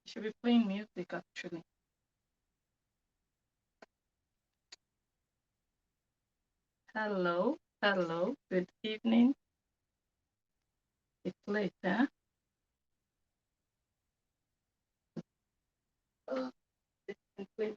should be playing music actually. Hello, hello, good evening. It's late, huh? Oh, it's late.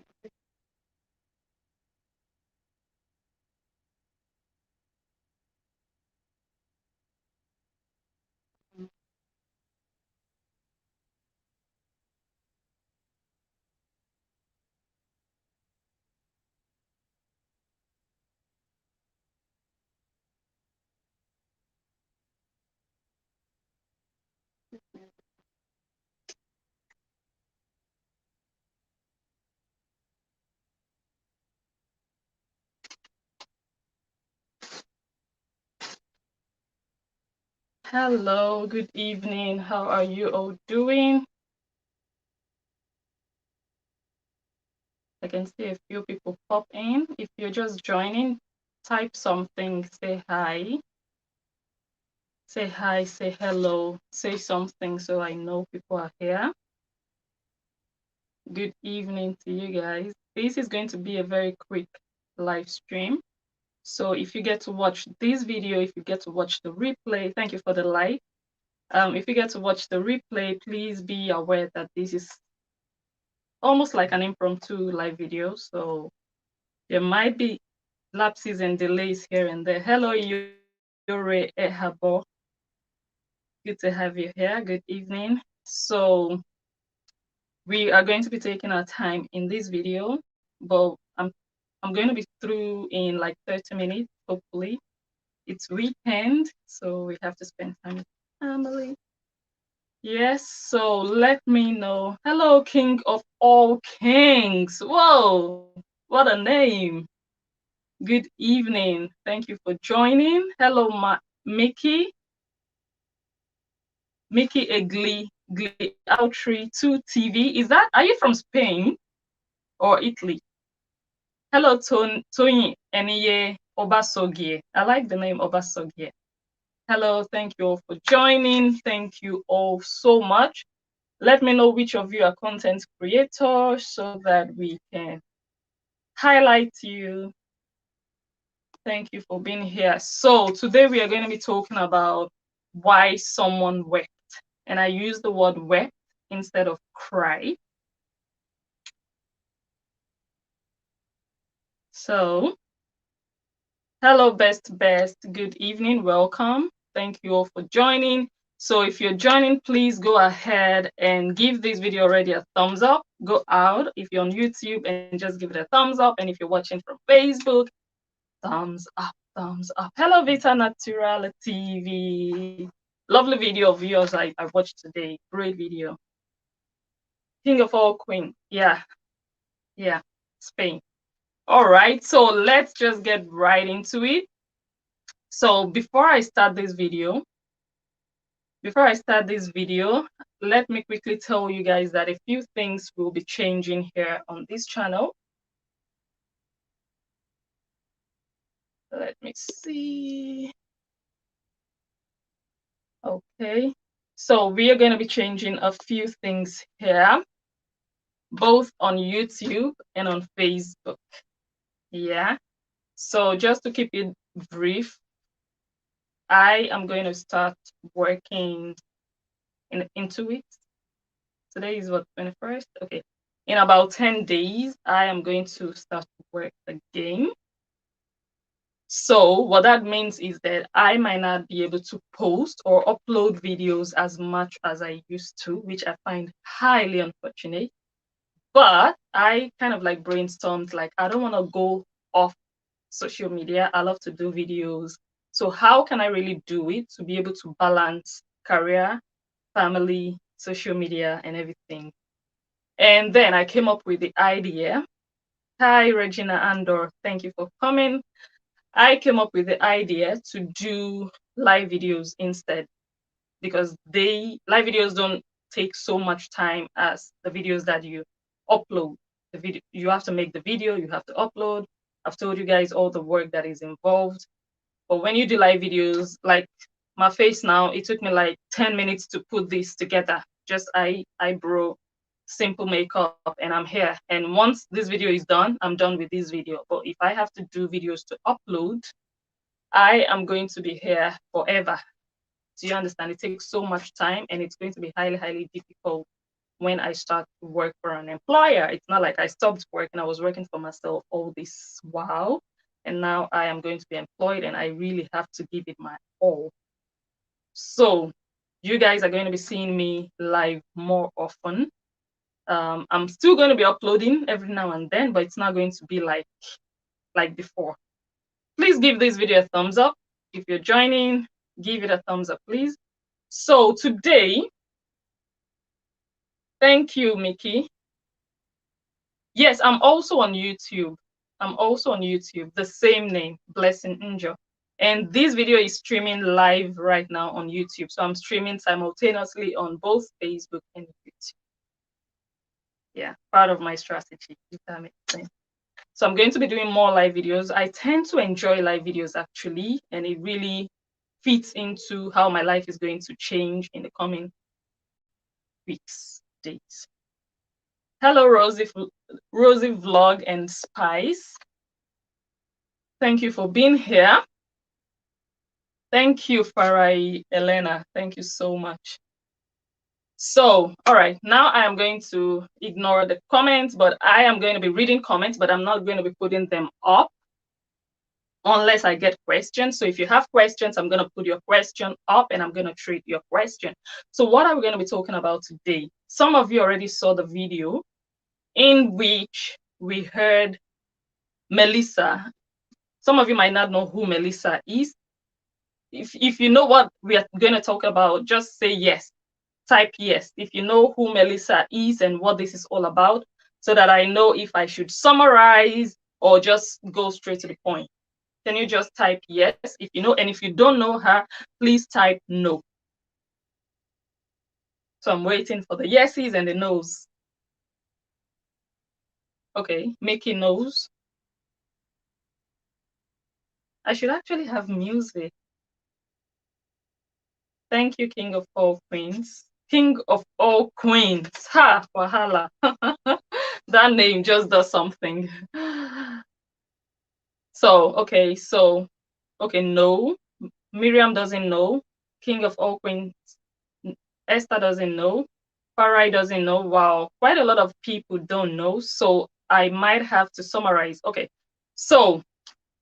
Hello, good evening. How are you all doing? I can see a few people pop in. If you're just joining, type something, say hi. Say hi, say hello, say something so I know people are here. Good evening to you guys. This is going to be a very quick live stream. So if you get to watch this video, if you get to watch the replay, thank you for the like. If you get to watch the replay, please be aware that this is almost like an impromptu live video. So there might be lapses and delays here and there. Hello, Yore Ehabo. Good to have you here. Good evening. So we are going to be taking our time in this video, but I'm going to be through in like 30 minutes, hopefully. It's weekend, so we have to spend time with family. Yes, so let me know. Hello, King of all kings. Whoa, what a name. Good evening. Thank you for joining. Hello, Mickey. Mickey Egli, Outry 2 TV. Are you from Spain or Italy? Hello, Tony Eniye Obasogie. I like the name Obasogie. Hello, thank you all for joining. Thank you all so much. Let me know which of you are content creators so that we can highlight you. Thank you for being here. So today we are going to be talking about why someone wept. And I use the word wept instead of cry. So, hello, best. Good evening. Welcome. Thank you all for joining. So if you're joining, please go ahead and give this video already a thumbs up. Go out if you're on YouTube and just give it a thumbs up. And if you're watching from Facebook, thumbs up, thumbs up. Hello, Vita Natural TV. Lovely video of yours I watched today. Great video. King of all queen. Yeah, Spain. All right, so let's just get right into it. So before I start this video, let me quickly tell you guys that a few things will be changing here on this channel. Let me see. Okay, so we are going to be changing a few things here, both on YouTube and on Facebook. Yeah, so just to keep it brief, I am going to start working into it. Today is what, 21st? Okay. In about 10 days, I am going to start work again. So what that means is that I might not be able to post or upload videos as much as I used to, which I find highly unfortunate. But I kind of like brainstormed, like, I don't want to go off social media. I love to do videos. So how can I really do it to be able to balance career, family, social media, and everything? And then I came up with the idea. Hi, Regina Andor. Thank you for coming. I came up with the idea to do live videos instead, because live videos don't take so much time as the videos that you upload. The video, you have to make the video, you have to upload. I've told you guys all the work that is involved. But when you do live videos, like my face now, it took me like 10 minutes to put this together. Just eyebrow simple makeup, and I'm here. And once this video is done, I'm done with this video. But if I have to do videos to upload, I am going to be here forever. Do you understand? It takes so much time, and it's going to be highly, highly difficult when I start to work for an employer. It's not like I stopped working. I was working for myself all this while, and now I am going to be employed, and I really have to give it my all. So you guys are going to be seeing me live more often. I'm still going to be uploading every now and then, but it's not going to be like before. Please give this video a thumbs up. If you're joining, give it a thumbs up, please. So today, thank you, Mickey. Yes, I'm also on YouTube. I'm also on YouTube, the same name, Blessing Njoh. And this video is streaming live right now on YouTube. So I'm streaming simultaneously on both Facebook and YouTube. Yeah, part of my strategy, if that makes sense. So I'm going to be doing more live videos. I tend to enjoy live videos actually, and it really fits into how my life is going to change in the coming weeks, days. Hello, Rosie Vlog and Spice. Thank you for being here. Thank you, Farai Elena. Thank you so much. So, all right, now I am going to ignore the comments, but I am going to be reading comments, but I'm not going to be putting them up unless I get questions. So if you have questions, I'm going to put your question up and I'm going to treat your question. So what are we going to be talking about today? Some of you already saw the video in which we heard Melissa. Some of you might not know who Melissa is. If you know what we are going to talk about, just say yes. Type yes if you know who Melissa is and what this is all about, so that I know if I should summarize or just go straight to the point. Can you just type yes if you know? And if you don't know her, please type no. So I'm waiting for the yeses and the no's. Okay, Mickey knows. I should actually have music. Thank you, King of all queens. King of all queens. Ha, wahala. That name just does something. So, okay, no. Miriam doesn't know. King of all queens. Esther doesn't know. Farai doesn't know. Wow, quite a lot of people don't know. So I might have to summarize. Okay, so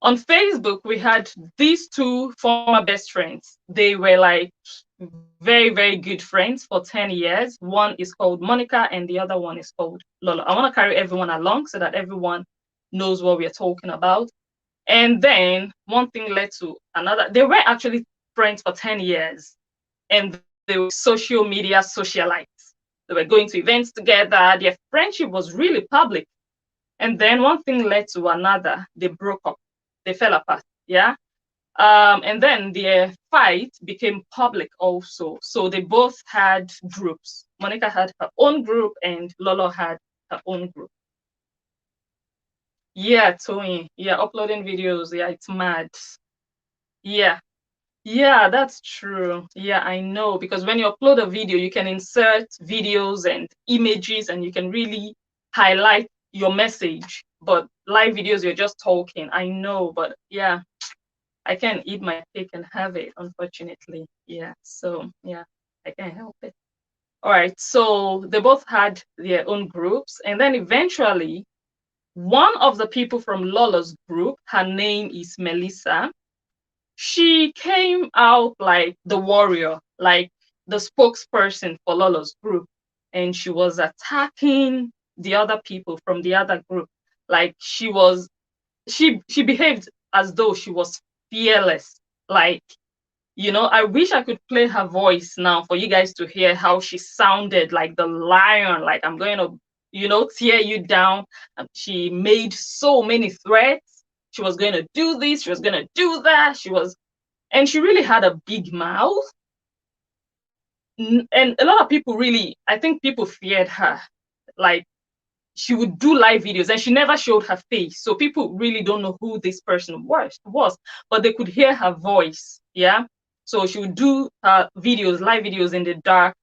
on Facebook, we had these two former best friends. They were like very, very good friends for 10 years. One is called Monica and the other one is called Lola. I want to carry everyone along so that everyone knows what we're talking about. And then one thing led to another. They were actually friends for 10 years. And they were social media socialites. They were going to events together. Their friendship was really public. And then one thing led to another. They broke up. They fell apart. Yeah. And then their fight became public also. So they both had groups. Monica had her own group and Lolo had her own group. Yeah, Tony. Yeah, uploading videos. Yeah, it's mad. Yeah. Yeah, that's true. Yeah, I know. Because when you upload a video, you can insert videos and images and you can really highlight your message. But live videos, you're just talking. I know. But yeah, I can't eat my cake and have it, unfortunately. Yeah, so yeah, I can't help it. All right, so they both had their own groups. And then eventually, one of the people from Lola's group, her name is Melissa, she came out like the warrior, like the spokesperson for Lola's group. And she was attacking the other people from the other group. Like she behaved as though she was fearless. Like, you know, I wish I could play her voice now for you guys to hear how she sounded like the lion, like I'm going to, you know, tear you down. She made so many threats. She was going to do this, she was going to do that. And she really had a big mouth. And a lot of people really, I think people feared her. Like, she would do live videos and she never showed her face. So people really don't know who this person was, but they could hear her voice. Yeah. So she would do her videos, live videos in the dark.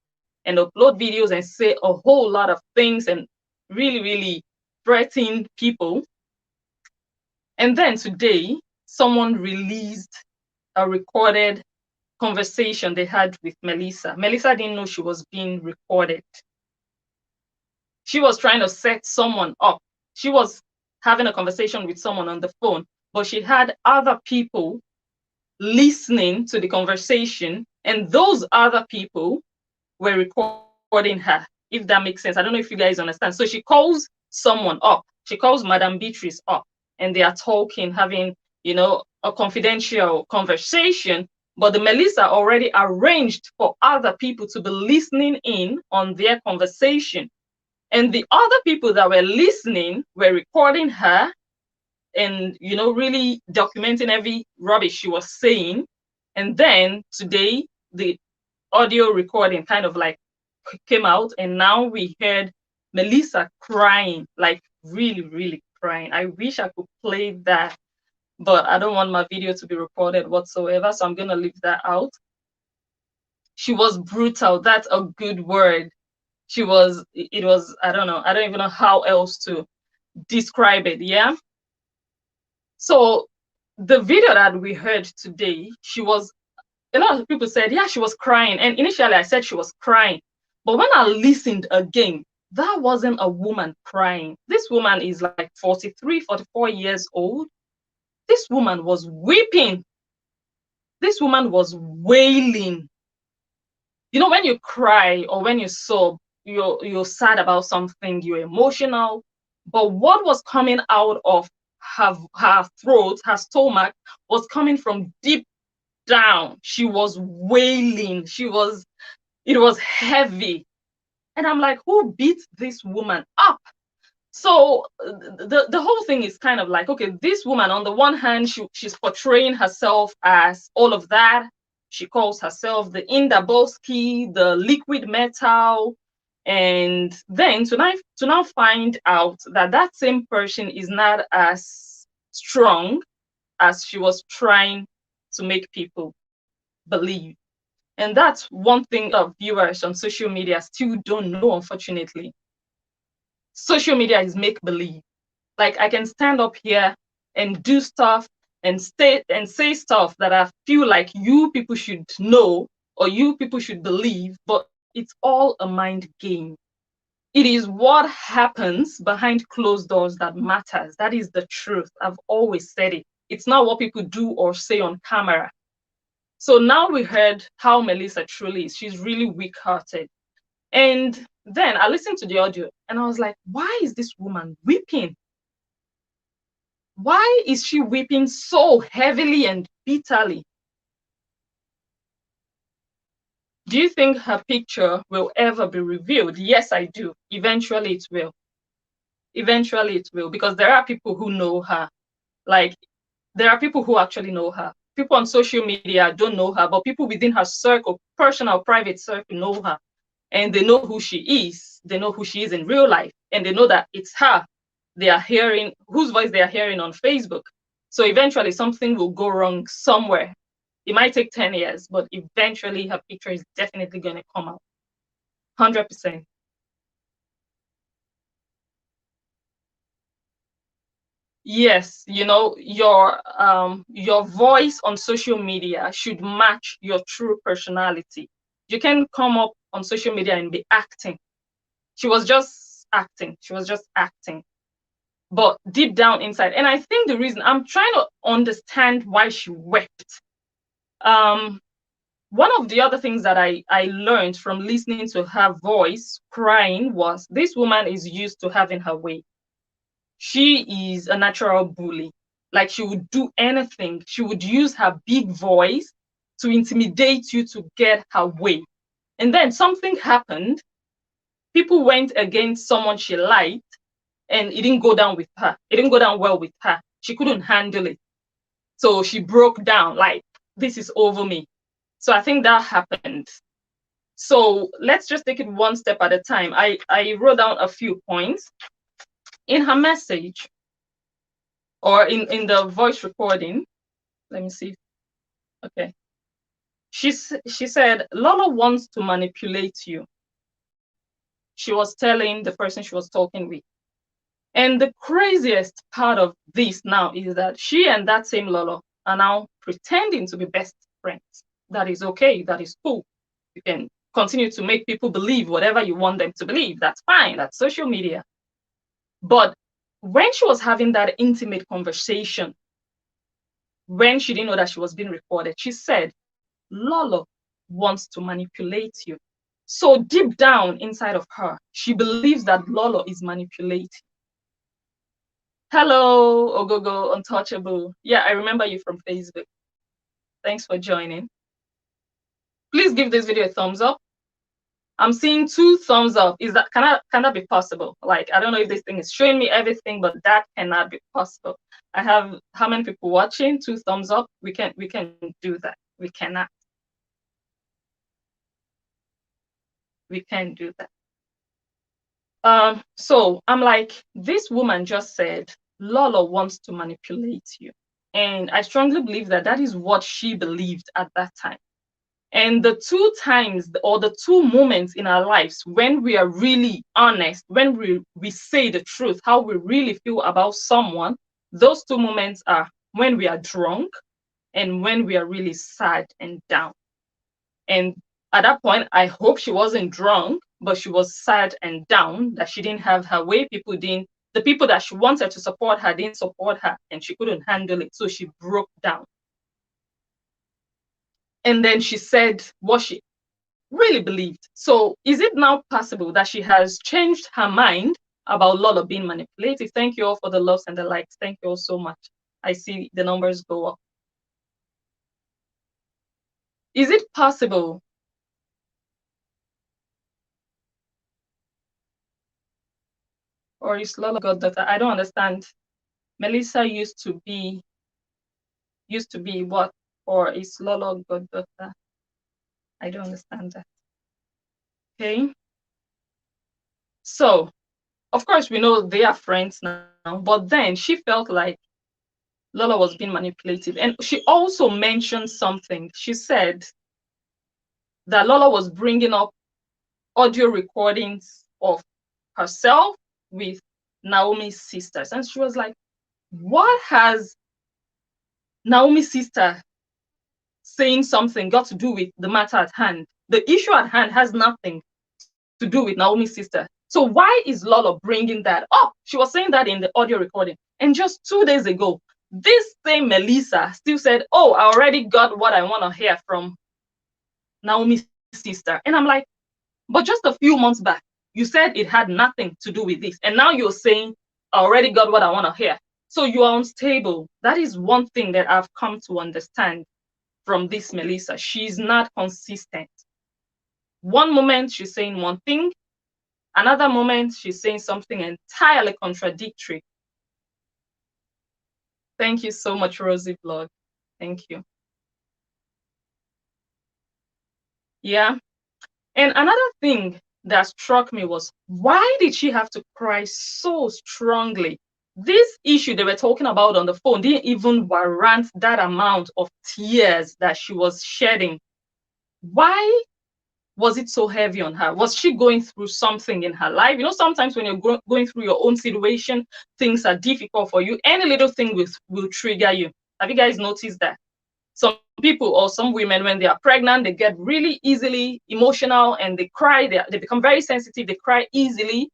and upload videos and say a whole lot of things and really, really threaten people. And then today, someone released a recorded conversation they had with Melissa. Melissa didn't know she was being recorded. She was trying to set someone up. She was having a conversation with someone on the phone, but she had other people listening to the conversation, and those other people were recording her, if that makes sense. I don't know if you guys understand. So she calls someone up. She calls Madame Beatrice up, and they are talking, having, a confidential conversation. But the Melissa already arranged for other people to be listening in on their conversation. And the other people that were listening were recording her and, really documenting every rubbish she was saying. And then today, the audio recording kind of like came out, and now we heard Melissa crying, like really, really crying. I wish I could play that, but I don't want my video to be recorded whatsoever, so I'm gonna leave that out. She was brutal. That's a good word. It was, I don't know, I don't even know how else to describe it. Yeah. So the video that we heard today, a lot of people said, yeah, she was crying. And initially I said she was crying. But when I listened again, that wasn't a woman crying. This woman is like 43, 44 years old. This woman was weeping. This woman was wailing. When you cry or when you sob, you're sad about something, you're emotional. But what was coming out of her throat, her stomach, was coming from deep down. She was wailing. It was heavy. And I'm like, who beat this woman up? So the whole thing is kind of like, okay, this woman, on the one hand, she's portraying herself as all of that. She calls herself the Indaboski, the liquid metal. And then to now find out that that same person is not as strong as she was trying to make people believe. And that's one thing that viewers on social media still don't know, unfortunately. Social media is make-believe. Like, I can stand up here and do stuff and say stuff that I feel like you people should know or you people should believe, but it's all a mind game. It is what happens behind closed doors that matters. That is the truth. I've always said it. It's not what people do or say on camera. So now we heard how Melissa truly is. She's really weak-hearted. And then I listened to the audio and I was like, why is this woman weeping? Why is she weeping so heavily and bitterly? Do you think her picture will ever be revealed? Yes, I do. Eventually it will. Eventually it will, because there are people who know her. Like, there are people who actually know her. People on social media don't know her, but people within her circle, personal, private circle, know her. And they know who she is. They know who she is in real life. And they know that it's her they are hearing, whose voice they are hearing on Facebook. So eventually something will go wrong somewhere. It might take 10 years, but eventually her picture is definitely going to come out. 100%. Yes, your voice on social media should match your true personality. You can come up on social media and be acting. She was just acting. She was just acting. But deep down inside, and I think the reason, I'm trying to understand why she wept. One of the other things that I learned from listening to her voice crying was, this woman is used to having her way. She is a natural bully. Like, she would do anything. She would use her big voice to intimidate you to get her way. And then something happened. People went against someone she liked, and it didn't go down with her. It didn't go down well with her. She couldn't handle it. So she broke down, like, this is over me. So I think that happened. So let's just take it one step at a time. I wrote down a few points. In her message, or in the voice recording, let me see. Okay. She said, Lola wants to manipulate you. she was telling the person she was talking with. And the craziest part of this now is that she and that same Lolo are now pretending to be best friends. That is okay. That is cool. You can continue to make people believe whatever you want them to believe. That's fine. That's social media. But when she was having that intimate conversation, when she didn't know that she was being recorded, she said, Lolo wants to manipulate you. So deep down inside of her, she believes that Lolo is manipulating. Hello, Ogogo, Untouchable. Yeah, I remember you from Facebook. Thanks for joining. Please give this video a thumbs up. I'm seeing 2 thumbs up. Is that can that be possible? Like, I don't know if this thing is showing me everything, but that cannot be possible. I have how many people watching? 2 thumbs up. We can do that. We cannot. We can't do that. So I'm like, this woman just said Lolo wants to manipulate you. And I strongly believe that that is what she believed at that time. And the 2 times or the 2 moments in our lives when we are really honest, when we say the truth, how we really feel about someone, those 2 moments are when we are drunk and when we are really sad and down. And at that point, I hope she wasn't drunk, but she was sad and down that she didn't have her way. The people that she wanted to support her didn't support her and she couldn't handle it. So she broke down. And then she said what she really believed. So is it now possible that she has changed her mind about Lolo being manipulative? Thank you all for the loves and the likes. Thank you all so much. I see the numbers go up. Is it possible? Or is Lolo goddaughter? I don't understand. Melissa used to be what? Or is Lolo goddaughter? I don't understand that. Okay. So, of course, we know they are friends now, but then she felt like Lolo was being manipulative. And she also mentioned something. She said that Lolo was bringing up audio recordings of herself with Naomi's sisters. And she was like, what has Naomi's sister saying something got to do with the matter at hand? The issue at hand has nothing to do with Naomi's sister. So why is Lolo bringing that up? She was saying that in the audio recording. And just 2 days ago, this same Melissa still said, oh, I already got what I want to hear from Naomi's sister. And I'm like, but just a few months back, you said it had nothing to do with this. And now you're saying, I already got what I want to hear. So you are unstable. That is one thing that I've come to understand from this Melissa. She's not consistent. One moment she's saying one thing, another moment she's saying something entirely contradictory. Thank you so much, Rosie Blog. Thank you. Yeah. And another thing that struck me was, why did she have to cry so strongly? This issue they were talking about on the phone didn't even warrant that amount of tears that she was shedding. Why was it so heavy on her? Was she going through something in her life? You know, sometimes when you're going through your own situation, things are difficult for you. Any little thing will trigger you. Have you guys noticed that? Some people or some women, when they are pregnant, they get really easily emotional and they cry. They become very sensitive. They cry easily.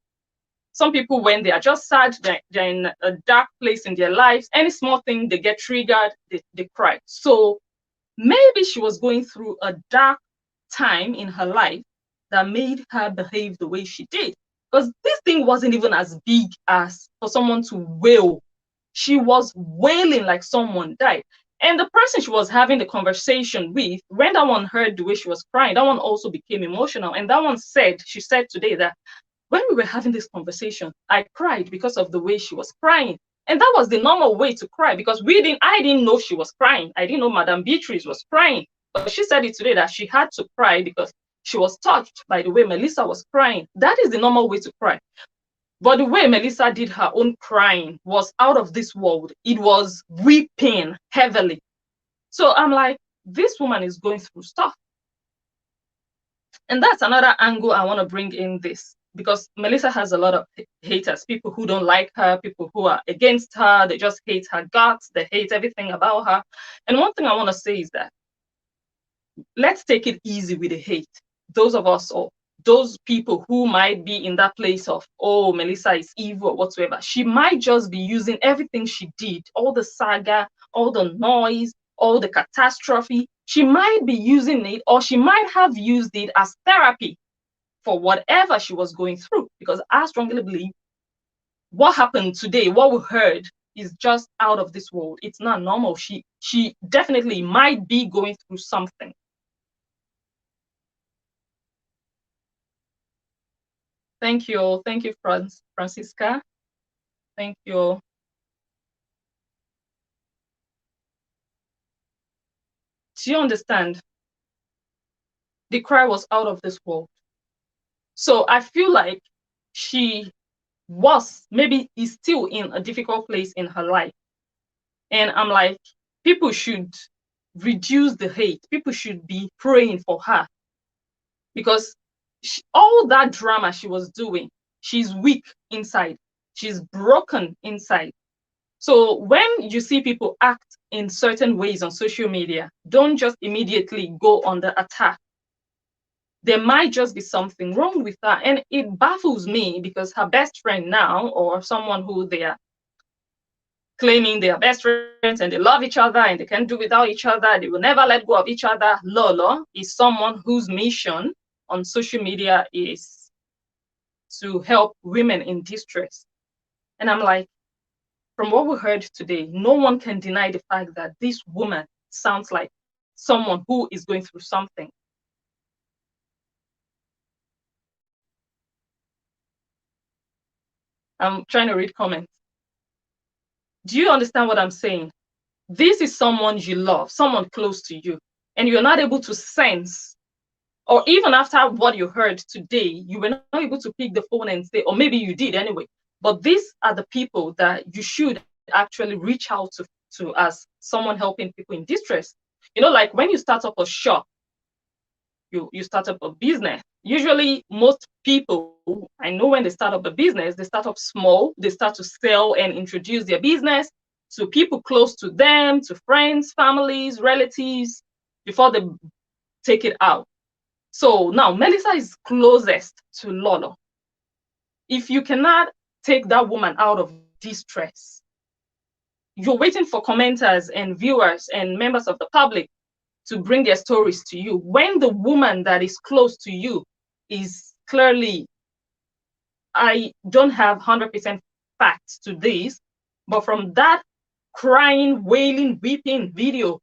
Some people, when they are just sad, they're in a dark place in their lives. Any small thing, they get triggered, they cry. So maybe she was going through a dark time in her life that made her behave the way she did. Because this thing wasn't even as big as for someone to wail. She was wailing like someone died. And the person she was having the conversation with, when that one heard the way she was crying, that one also became emotional. And that one she said today that when we were having this conversation, I cried because of the way she was crying. And that was the normal way to cry because I didn't know she was crying. I didn't know Madame Beatrice was crying. But she said it today that she had to cry because she was touched by the way Melissa was crying. That is the normal way to cry. But the way Melissa did her own crying was out of this world. It was weeping heavily. So I'm like, this woman is going through stuff. And that's another angle I want to bring in this. because Melissa has a lot of haters, people who don't like her, people who are against her, they just hate her guts, they hate everything about her. And one thing I want to say is that let's take it easy with the hate. Those of us, or those people who might be in that place of, oh, Melissa is evil or whatsoever, she might just be using everything she did, all the saga, all the noise, all the catastrophe. She might be using it, or she might have used it as therapy for whatever she was going through. Because I strongly believe what happened today, what we heard, is just out of this world. It's not normal. She definitely might be going through something. Thank you. Thank you, Francisca. Thank you. Do you understand? The cry was out of this world. So I feel like she was, maybe is still in a difficult place in her life. And I'm like, people should reduce the hate. People should be praying for her, because all that drama she was doing, she's weak inside. She's broken inside. So when you see people act in certain ways on social media, don't just immediately go on the attack. There might just be something wrong with her. And it baffles me, because her best friend now, or someone who they are claiming they are best friends and they love each other and they can't do without each other, they will never let go of each other, Lolo, is someone whose mission on social media is to help women in distress. And I'm like, from what we heard today, no one can deny the fact that this woman sounds like someone who is going through something. I'm trying to read comments. Do you understand what I'm saying? This is someone you love, someone close to you, and you're not able to sense, or even after what you heard today, you were not able to pick the phone and say, or maybe you did anyway, but these are the people that you should actually reach out to as someone helping people in distress. You know, like when you start up a shop, you start up a business. Usually, most people, I know when they start up a business, they start up small, they start to sell and introduce their business to people close to them, to friends, families, relatives, before they take it out. So now Melissa is closest to Lolo. If you cannot take that woman out of distress, you're waiting for commenters and viewers and members of the public to bring their stories to you, when the woman that is close to you is clearly, I don't have 100% facts to this, but from that crying, wailing, weeping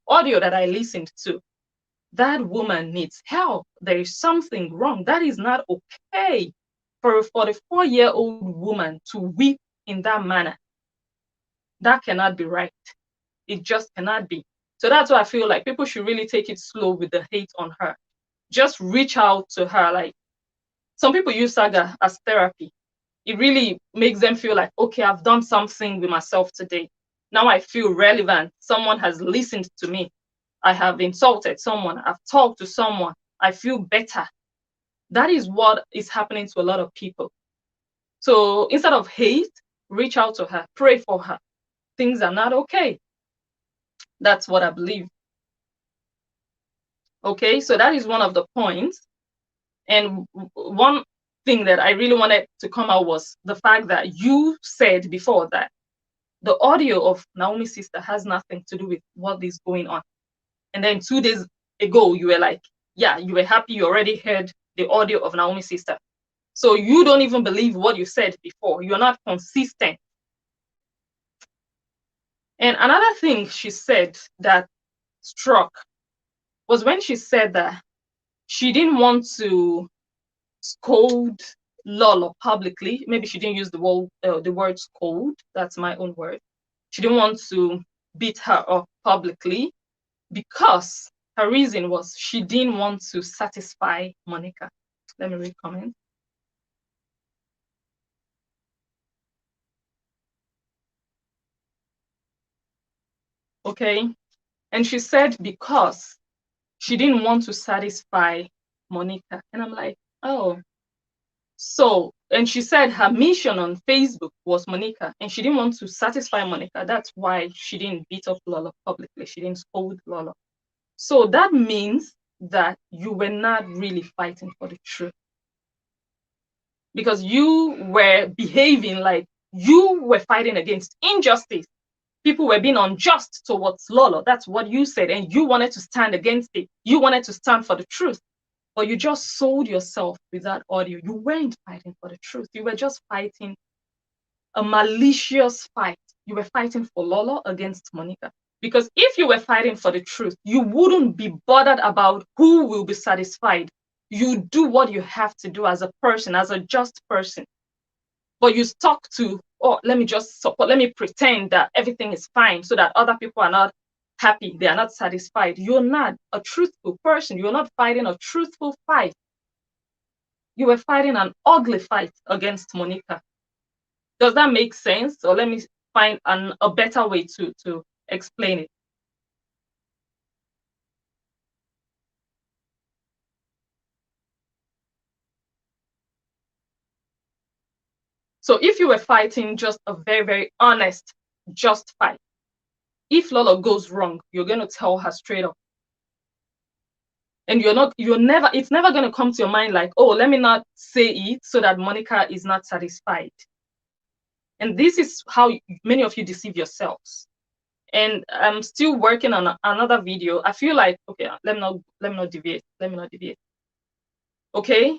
audio that I listened to, that woman needs help. There is something wrong. That is not okay for a 44-year-old woman to weep in that manner. That cannot be right. It just cannot be. So that's why I feel like people should really take it slow with the hate on her. Just reach out to her. Like, some people use saga as therapy. It really makes them feel like, okay, I've done something with myself today. Now I feel relevant. Someone has listened to me. I have insulted someone. I've talked to someone. I feel better. That is what is happening to a lot of people. So instead of hate, reach out to her, pray for her. Things are not okay. That's what I believe. Okay, so that is one of the points. And one thing that I really wanted to come out was the fact that you said before that the audio of Naomi's sister has nothing to do with what is going on. And then 2 days ago, you were like, yeah, you were happy you already heard the audio of Naomi's sister. So you don't even believe what you said before. You're not consistent. And another thing she said that struck was when she said that she didn't want to scold Lolo publicly. Maybe she didn't use the word scold. That's my own word. She didn't want to beat her up publicly because her reason was she didn't want to satisfy Monica. Let me read comment. Okay. And she said because she didn't want to satisfy Monica. And I'm like, oh, So, and she said her mission on Facebook was Monica, and she didn't want to satisfy Monica. That's why she didn't beat up Lola publicly. She didn't scold Lola. So that means that you were not really fighting for the truth, because you were behaving like you were fighting against injustice. People were being unjust towards Lola. That's what you said, and you wanted to stand against it. You wanted to stand for the truth. But you just sold yourself with that audio. You weren't fighting for the truth. You were just fighting a malicious fight. You were fighting for Lola against Monica. Because if you were fighting for the truth, you wouldn't be bothered about who will be satisfied. You do what you have to do as a person, as a just person. But you stuck to, oh, let me just support, let me pretend that everything is fine so that other people are not happy, they are not satisfied. You're not a truthful person. You're not fighting a truthful fight. You were fighting an ugly fight against Monica. Does that make sense? Or let me find a better way to explain it. So if you were fighting just a very, very honest, just fight, if Lola goes wrong, you're going to tell her straight up. And it's never going to come to your mind like, oh, let me not say it so that Monica is not satisfied. And this is how many of you deceive yourselves. And I'm still working on another video. I feel like, okay, let me not deviate. Okay.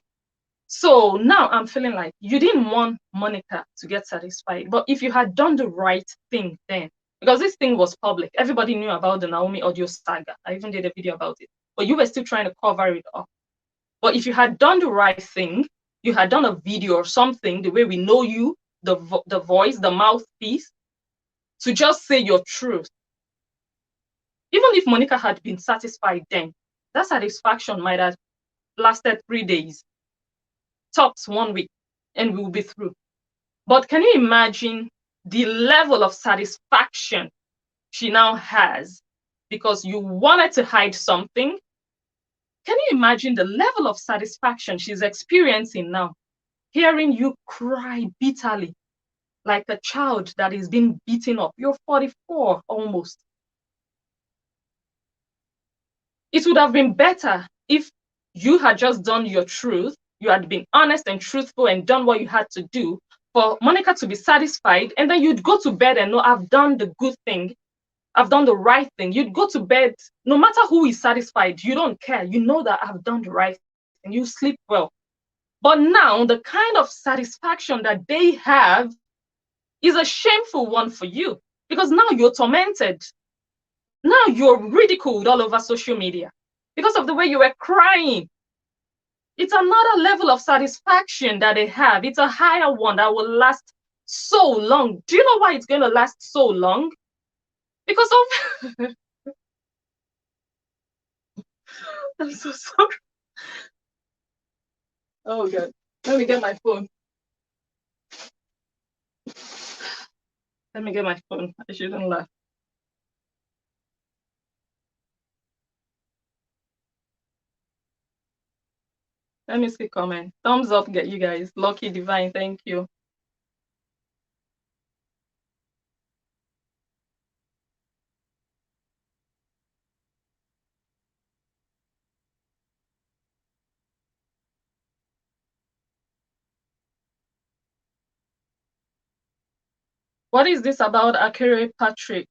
So now I'm feeling like you didn't want Monica to get satisfied. But if you had done the right thing then, because this thing was public, everybody knew about the Naomi audio saga. I even did a video about it. But you were still trying to cover it up. But if you had done the right thing, you had done a video or something, the way we know you, the voice, the mouthpiece, to just say your truth. Even if Monica had been satisfied then, that satisfaction might have lasted 3 days, tops 1 week, and we will be through. But can you imagine the level of satisfaction she now has because you wanted to hide something? Can you imagine the level of satisfaction she's experiencing now, hearing you cry bitterly like a child that is being beaten up? You're 44 almost. It would have been better if you had just done your truth, you had been honest and truthful and done what you had to do for Monica to be satisfied, and then you'd go to bed and know, I've done the good thing, I've done the right thing. You'd go to bed, no matter who is satisfied, you don't care. You know that I've done the right thing. You sleep well. But now the kind of satisfaction that they have is a shameful one for you, because now you're tormented. Now you're ridiculed all over social media because of the way you were crying. It's another level of satisfaction that they have. It's a higher one that will last so long. Do you know why it's going to last so long? Because of... I'm so sorry. Oh, God. Let me get my phone. Let me get my phone. I shouldn't laugh. Let me see comment. Thumbs up, get you guys. Lucky Divine, thank you. What is this about Akere Patrick?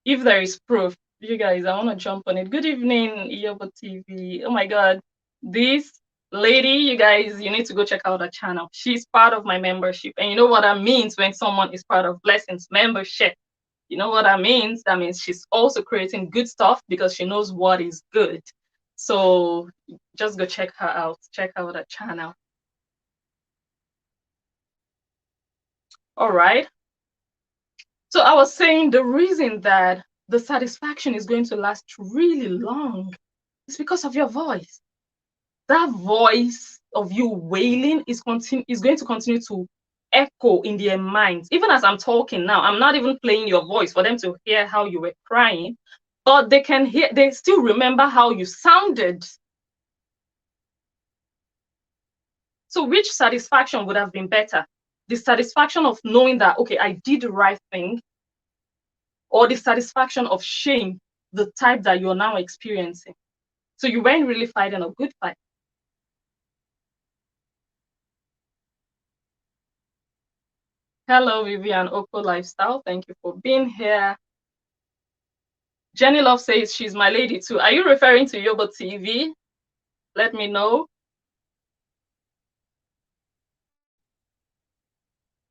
If there is proof, you guys, I want to jump on it. Good evening, Iyobo TV. Oh my God. This lady, you guys, you need to go check out her channel. She's part of my membership. And you know what that means when someone is part of Blessings membership? You know what that means? That means she's also creating good stuff because she knows what is good. So just go check her out. Check out her channel. All right. So I was saying the reason that the satisfaction is going to last really long is because of your voice. That voice of you wailing is going to continue to echo in their minds. Even as I'm talking now, I'm not even playing your voice for them to hear how you were crying, but they can hear, they still remember how you sounded. So which satisfaction would have been better? The satisfaction of knowing that, okay, I did the right thing, or the satisfaction of shame, the type that you're now experiencing? So you weren't really fighting a good fight. Hello, Vivian Oko Lifestyle. Thank you for being here. Jenny Love says she's my lady too. Are you referring to Yobo TV? Let me know.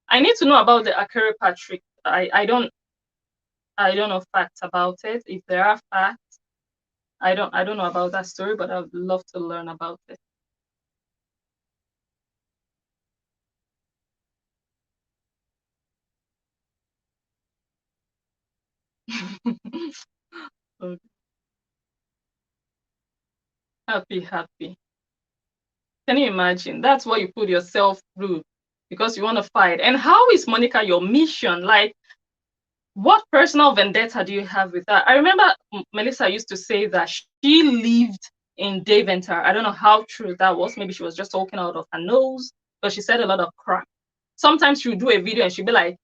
I need to know about the Akere Patrick. I don't know facts about it. If there are facts, I don't know about that story, but I would love to learn about it. Okay. Happy. Can you imagine? That's what you put yourself through because you want to fight. And how is Monica your mission? Like, what personal vendetta do you have with her? I remember Melissa used to say that she lived in Daventer. I don't know how true that was. Maybe she was just talking out of her nose, but she said a lot of crap. Sometimes she would do a video and she'd be like,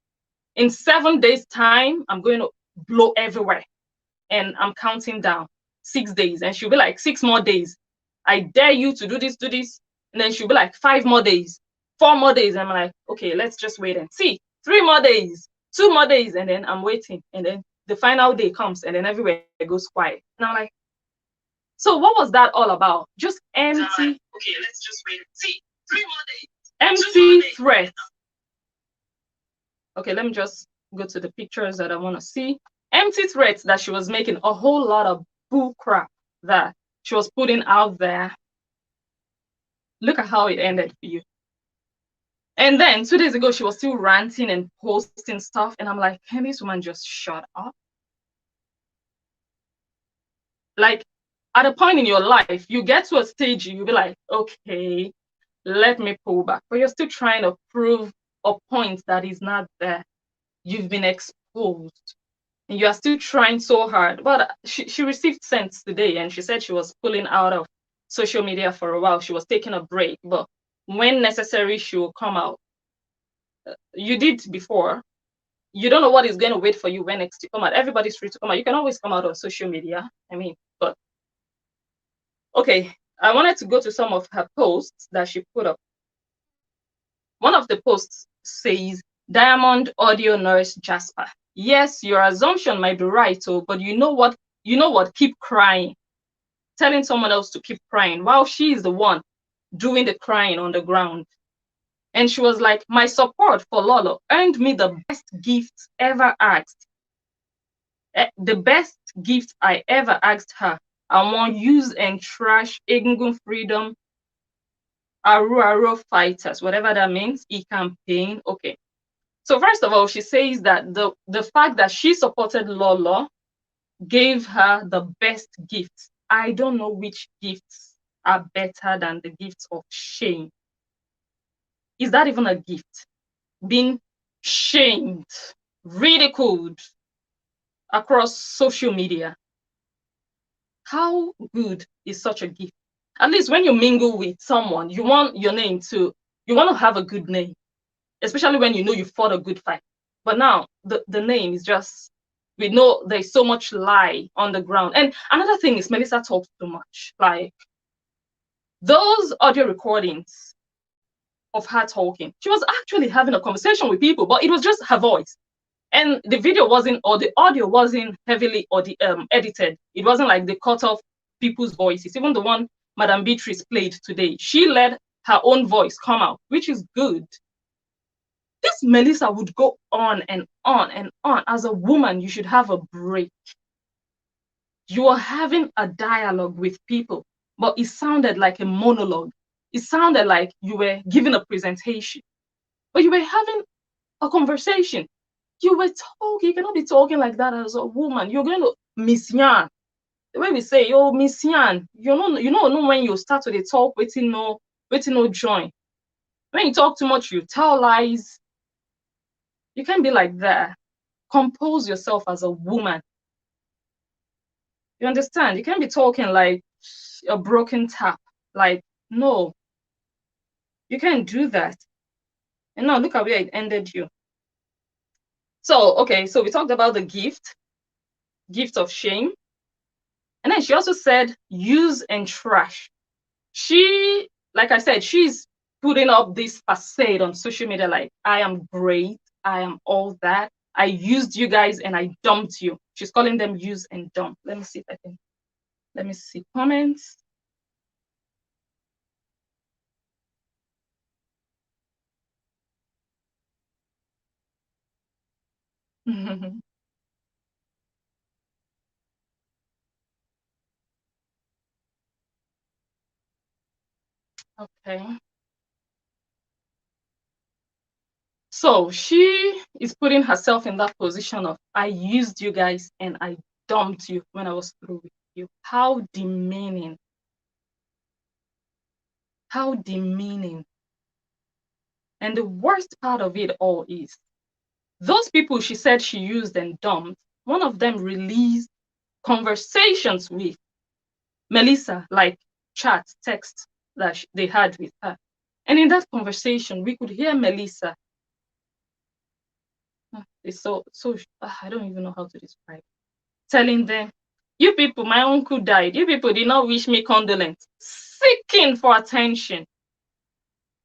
in 7 days' time, I'm going to blow everywhere. And I'm counting down 6 days. And she'll be like, 6 more days. I dare you to do this, do this. And then she'll be like, 5 more days, 4 more days. And I'm like, okay, let's just wait and see. 3 more days, 2 more days. And then I'm waiting. And then the final day comes and then everywhere goes quiet. And I'm like, so what was that all about? Just empty. Okay, let's just wait and see. 3 more days. Empty threats. Okay, let me just go to the pictures that I want to see. Empty threats that she was making, a whole lot of bull crap that she was putting out there. Look at how it ended for you. And then 2 days ago, she was still ranting and posting stuff. And I'm like, can this woman just shut up? Like, at a point in your life, you get to a stage, you'll be like, okay, let me pull back. But you're still trying to prove a point that is not there. You've been exposed. And you are still trying so hard. But she received sense today, and she said she was pulling out of social media for a while. She was taking a break, but when necessary, she will come out. You did before. You don't know what is going to wait for you when next you come out. Everybody's free to come out. You can always come out on social media. I mean, but okay. I wanted to go to some of her posts that she put up. One of the posts says, Diamond Audio Nurse Jasper. Yes, your assumption might be right, but you know what? Keep crying. Telling someone else to keep crying while she is the one doing the crying on the ground. And she was like, my support for Lolo earned me the best gift ever asked. The best gift I ever asked her. I want use and trash Egungun Freedom Aru fighters, whatever that means, e-campaign. Okay. So first of all, she says that the fact that she supported Lolo gave her the best gifts. I don't know which gifts are better than the gifts of shame. Is that even a gift? Being shamed, ridiculed across social media. How good is such a gift? At least when you mingle with someone, you want your name to, you want to have a good name, especially when you know you fought a good fight. But now the name is just, we know there's so much lie on the ground. And another thing is Melissa talks too much. Like those audio recordings of her talking, she was actually having a conversation with people, but it was just her voice. And the video wasn't, or the audio wasn't heavily edited. It wasn't like they cut off people's voices. Even the one Madame Beatrice played today, she let her own voice come out, which is good. This Melissa would go on and on and on. As a woman, you should have a break. You are having a dialogue with people, but it sounded like a monologue. It sounded like you were giving a presentation, but you were having a conversation. You were talking. You cannot be talking like that as a woman. You're going to miss yan. The way we say, yo, miss yan. You know when you start to talk, waiting no join. When you talk too much, you tell lies. You can't be like that. Compose yourself as a woman. You understand? You can't be talking like a broken tap. Like, no. You can't do that. And now look at where it ended you. So, okay, so we talked about the gift of shame. And then she also said use and trash. She, like I said, she's putting up this facade on social media like, I am great, I am all that. I used you guys and I dumped you. She's calling them use and dump. Let me see if I can, let me see comments. Okay. So she is putting herself in that position of, I used you guys and I dumped you when I was through with you. How demeaning. How demeaning. And the worst part of it all is, those people she said she used and dumped, one of them released conversations with Melissa, like chats, texts that they had with her. And in that conversation, we could hear Melissa. It's I don't even know how to describe. Telling them, you people, my uncle died. You people did not wish me condolence. Seeking for attention.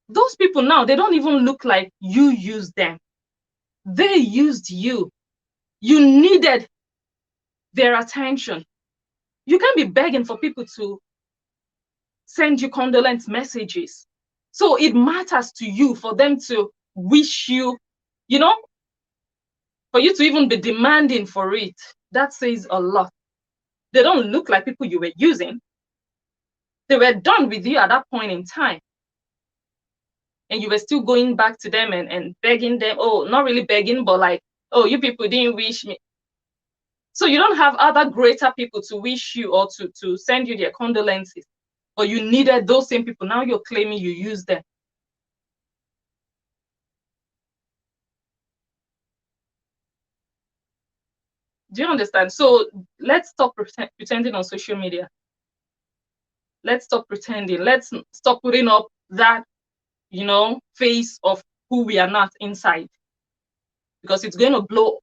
Those people now, they don't even look like you used them. They used you. You needed their attention. You can't be begging for people to send you condolence messages. So it matters to you for them to wish you, you know, for you to even be demanding for it. That says a lot. They don't look like people you were using. They were done with you at that point in time. And you were still going back to them and begging them. Oh, not really begging, but like, oh, you people didn't wish me. So you don't have other greater people to wish you or to send you their condolences. But you needed those same people. Now you're claiming you used them. Do you understand? So let's stop pretending on social media. Let's stop pretending. Let's stop putting up that, face of who we are not inside. Because it's going to blow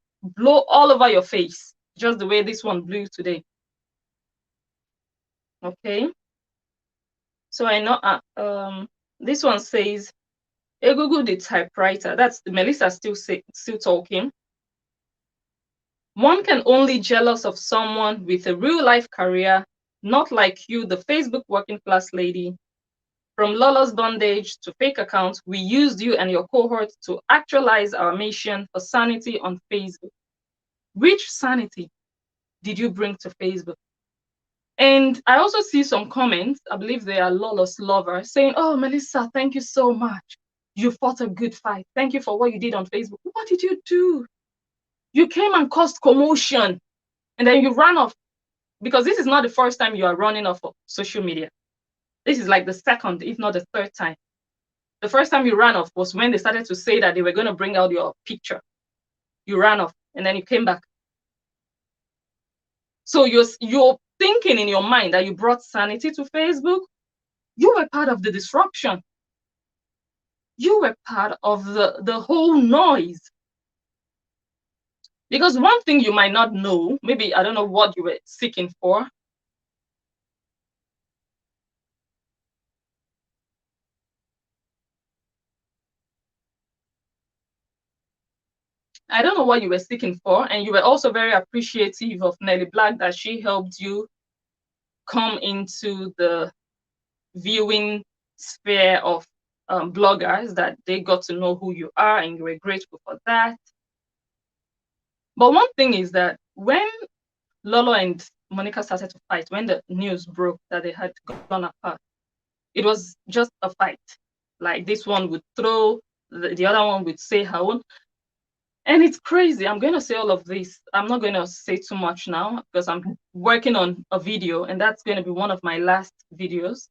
all over your face, just the way this one blew today. Okay. So I know this one says, Google the typewriter. That's Melissa still talking. One can only jealous of someone with a real life career, not like you, the Facebook working class lady. From lawless bondage to fake accounts, we used you and your cohort to actualize our mission for sanity on Facebook. Which sanity did you bring to Facebook? And I also see some comments, I believe they are lawless lovers, saying, oh, Melissa, thank you so much. You fought a good fight. Thank you for what you did on Facebook. What did you do? You came and caused commotion, and then you ran off, because this is not the first time you are running off of social media. This is like the second, if not the third time. The first time you ran off was when they started to say that they were going to bring out your picture. You ran off, and then you came back. So you're thinking in your mind that you brought sanity to Facebook. You were part of the disruption. You were part of the whole noise. Because one thing you might not know, maybe I don't know what you were seeking for. I don't know what you were seeking for. And you were also very appreciative of Nelly Black, that she helped you come into the viewing sphere of bloggers, that they got to know who you are, and you were grateful for that. But one thing is that when Lolo and Monica started to fight, when the news broke that they had gone apart, it was just a fight. Like this one would throw, the other one would say her own. And it's crazy. I'm going to say all of this. I'm not going to say too much now because I'm working on a video, and that's going to be one of my last videos.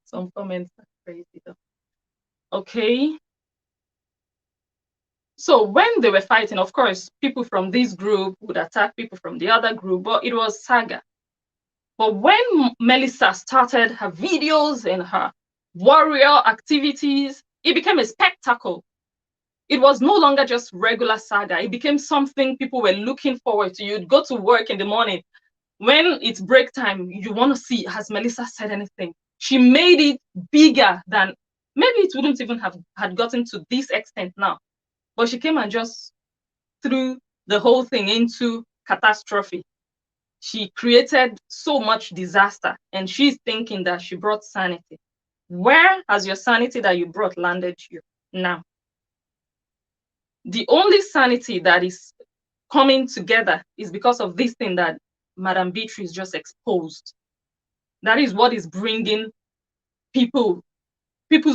Some comments are crazy though. Okay. So when they were fighting, of course, people from this group would attack people from the other group, but it was saga. But when Melissa started her videos and her warrior activities, it became a spectacle. It was no longer just regular saga. It became something people were looking forward to. You'd go to work in the morning. When it's break time, you want to see, has Melissa said anything? She made it bigger than, maybe it wouldn't even have had gotten to this extent now. But she came and just threw the whole thing into catastrophe. She created so much disaster, and she's thinking that she brought sanity. Where has your sanity that you brought landed you now? The only sanity that is coming together is because of this thing that Madame Beatrice just exposed. That is what is bringing people's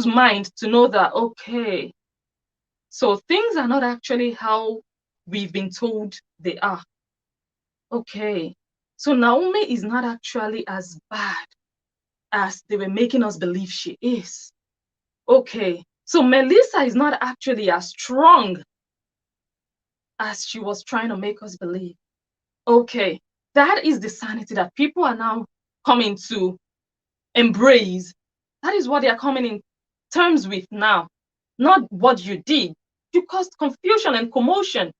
mind to know that, okay, so things are not actually how we've been told they are. Okay, so Naomi is not actually as bad as they were making us believe she is. Okay, so Melissa is not actually as strong as she was trying to make us believe. Okay, that is the sanity that people are now coming to embrace. That is what they are coming in terms with now, not what you did. You caused confusion and commotion.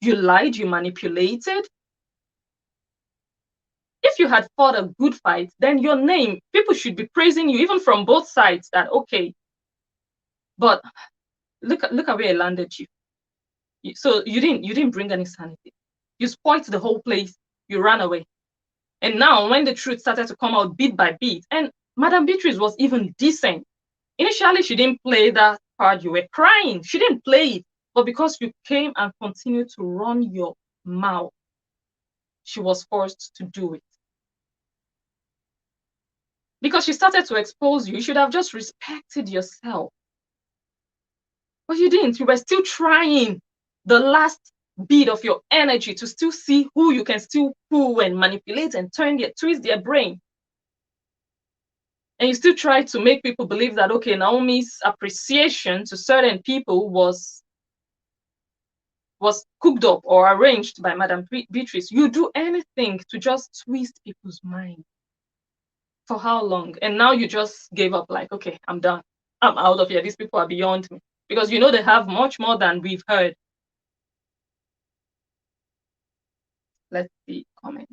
You lied, you manipulated. If you had fought a good fight, then your name, people should be praising you, even from both sides, that okay. But look at where it landed you. So you didn't bring any sanity. You spoiled the whole place. You ran away. And now when the truth started to come out bit by bit, and Madame Beatrice was even decent. Initially, she didn't play that part. You were crying. She didn't play it. But because you came and continued to run your mouth, she was forced to do it. Because she started to expose you, you should have just respected yourself. But you didn't. You were still trying the last bit of your energy to still see who you can still pull and manipulate and twist their brain. And you still try to make people believe that, okay, Naomi's appreciation to certain people was cooked up or arranged by Madame Beatrice. You do anything to just twist people's mind. For how long? And now you just gave up, like, okay, I'm done. I'm out of here. These people are beyond me. Because you know they have much more than we've heard. Let's see comments.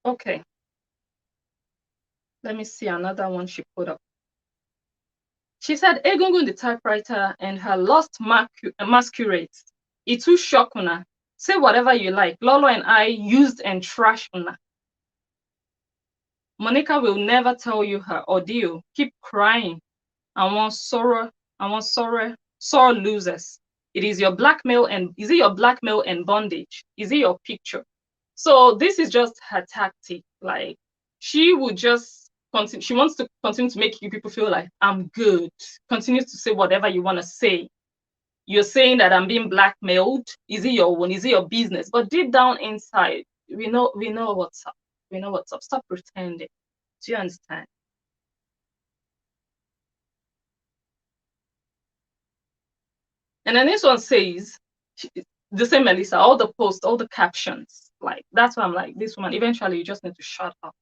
Okay. Let me see another one she put up. She said, Egungun the typewriter and her lost masquerades. It too shock una. Say whatever you like. Lolo and I used and trashed una. Monica will never tell you her ordeal. Keep crying. I want sorrow. Sore losers. It is your blackmail, and is it your blackmail and bondage? Is it your picture? So this is just her tactic. Like, she would just continue. She wants to continue to make you people feel like I'm good. Continue to say whatever you want to say. You're saying that I'm being blackmailed. Is it your own? Is it your business? But deep down inside, we know what's up. We know what's up. Stop pretending. Do you understand? And then this one says, the same Melissa, all the posts, all the captions. Like, that's why I'm like, this woman, eventually you just need to shut up.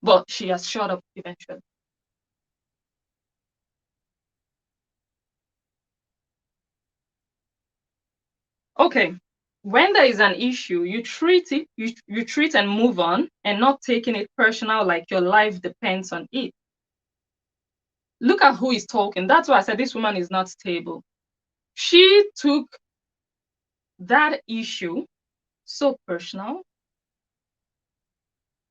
But she has shut up eventually. Okay. When there is an issue, you treat it, you treat and move on, and not taking it personal like your life depends on it. Look at who is talking. That's why I said this woman is not stable. She took that issue so personal.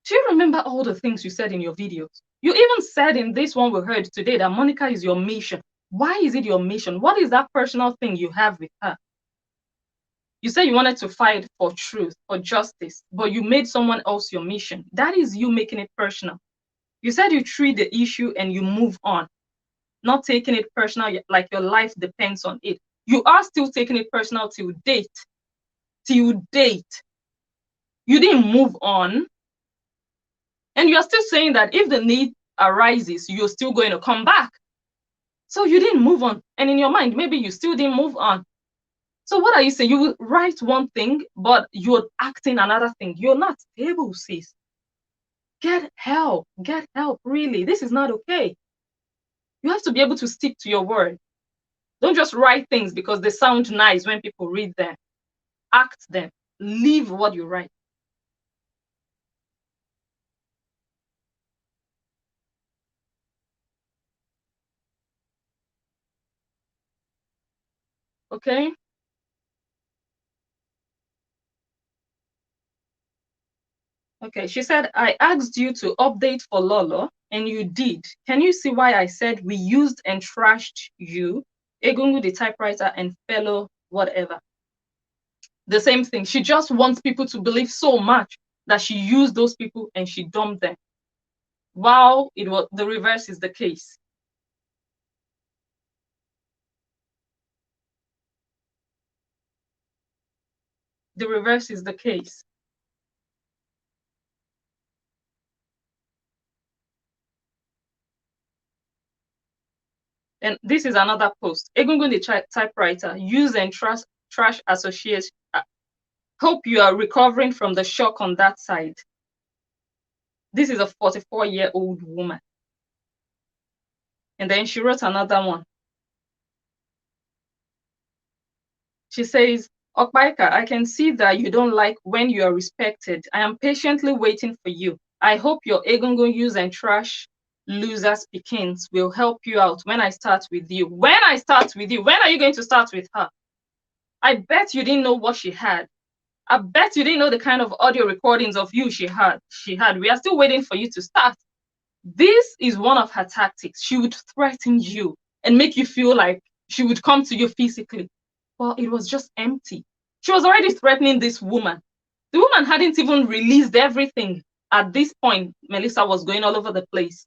Do you remember all the things you said in your videos? You even said in this one we heard today that Monica is your mission. Why is it your mission? What is that personal thing you have with her? You said you wanted to fight for truth, for justice, but you made someone else your mission. That is you making it personal. You said you treat the issue and you move on. not taking it personal, like your life depends on it. You are still taking it personal till date. Till date. You didn't move on. And you're still saying that if the need arises, you're still going to come back. So you didn't move on. And in your mind, maybe you still didn't move on. So what are you saying? You will write one thing, but you're acting another thing. You're not stable, sis. Get help. Get help, really. This is not okay. You have to be able to stick to your word. Don't just write things because they sound nice when people read them. Act them. Live what you write. Okay? Okay, she said, I asked you to update for Lolo, and you did. Can you see why I said we used and trashed you, Egungu the typewriter, and fellow whatever? The same thing. She just wants people to believe so much that she used those people and she dumped them. Wow, it was the reverse is the case. The reverse is the case. And this is another post. Egungun the typewriter, use and trash associates. Hope you are recovering from the shock on that side. This is a 44-year-old woman. And then she wrote another one. She says, Okpaika, I can see that you don't like when you are respected. I am patiently waiting for you. I hope your Egungun use and trash losers begins will help you out when I start with you. When I start with you, when are you going to start with her? I bet you didn't know what she had. I bet you didn't know the kind of audio recordings of you she had. We are still waiting for you to start. This is one of her tactics. She would threaten you and make you feel like she would come to you physically. Well, it was just empty. She was already threatening this woman. The woman hadn't even released everything. At this point, Melissa was going all over the place.